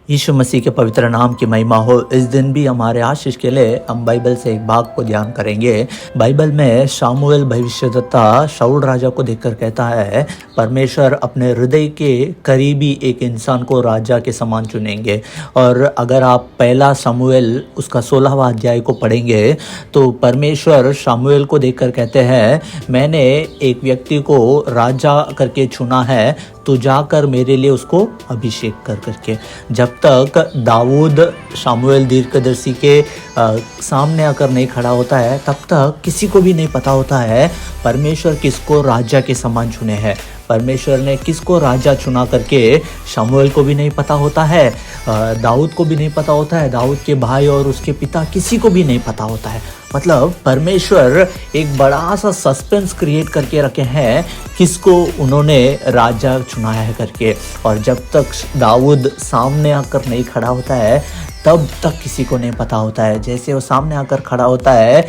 यीशु मसीह के पवित्र नाम की महिमा हो। इस दिन भी हमारे आशीष के लिए हम बाइबल से एक भाग को ध्यान करेंगे। बाइबल में शामुएल भविष्यद्वक्ता शाऊल राजा को देखकर कहता है, परमेश्वर अपने हृदय के करीबी एक इंसान को राजा के समान चुनेंगे। और अगर आप पहला शामुएल उसका 16वां अध्याय को पढ़ेंगे तो परमेश्वर शामुएल को देखकर कहते हैं, मैंने एक व्यक्ति को राजा करके चुना है, तो जाकर मेरे लिए उसको अभिषेक कर करके। जब तक दाऊद शामुएल दीर्घदर्शी के सामने आकर नहीं खड़ा होता है, तब तक किसी को भी नहीं पता होता है परमेश्वर किसको राजा के समान चुने हैं। परमेश्वर ने किसको राजा चुना करके शामुएल को भी नहीं पता होता है, दाऊद को भी नहीं पता होता है, दाऊद के भाई और उसके पिता किसी को भी नहीं पता होता है। मतलब परमेश्वर एक बड़ा सा सस्पेंस क्रिएट करके रखे हैं किसको उन्होंने राजा चुना है करके। और जब तक दाऊद सामने आकर नहीं खड़ा होता है तब तक किसी को नहीं पता होता है। जैसे वो सामने आकर खड़ा होता है,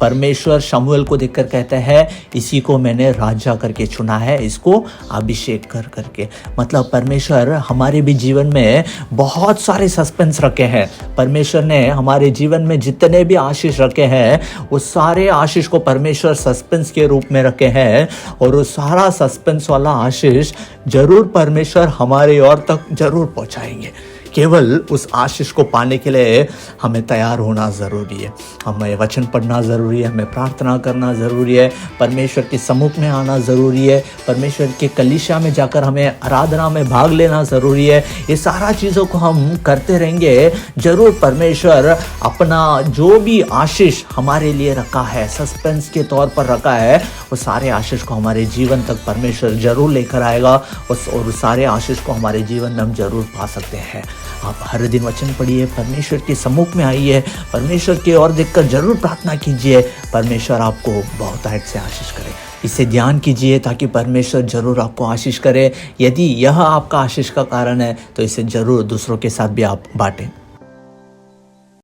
परमेश्वर शमूएल को देखकर कहते हैं, इसी को मैंने राजा करके चुना है, इसको अभिषेक कर करके। मतलब परमेश्वर हमारे भी जीवन में बहुत सारे सस्पेंस रखे हैं। परमेश्वर ने हमारे जीवन में जितने भी आशीष रखे हैं वो सारे आशीष को परमेश्वर सस्पेंस के रूप में रखे हैं। और वो सारा सस्पेंस वाला आशीष जरूर परमेश्वर हमारे ओर तक जरूर पहुंचाएंगे। केवल उस आशीष को पाने के लिए हमें तैयार होना ज़रूरी है, हमें वचन पढ़ना ज़रूरी है, हमें प्रार्थना करना ज़रूरी है, परमेश्वर के सम्मुख में आना ज़रूरी है, परमेश्वर के कलीसिया में जाकर हमें आराधना में भाग लेना ज़रूरी है। ये सारा चीज़ों को हम करते रहेंगे, ज़रूर परमेश्वर अपना जो भी आशीष हमारे लिए रखा है, सस्पेंस के तौर पर रखा है, वो सारे आशीष को हमारे जीवन तक परमेश्वर ज़रूर लेकर आएगा। और सारे आशीष को हमारे जीवन में हम ज़रूर पा सकते हैं। आप हर दिन वचन पढ़िए, परमेश्वर के सम्मुख में आइए, परमेश्वर की ओर देखकर जरूर प्रार्थना कीजिए, परमेश्वर आपको बहुतायत से आशीष करे। इसे ध्यान कीजिए ताकि परमेश्वर जरूर आपको आशीष करे। यदि यह आपका आशीष का कारण है तो इसे जरूर दूसरों के साथ भी आप बांटें।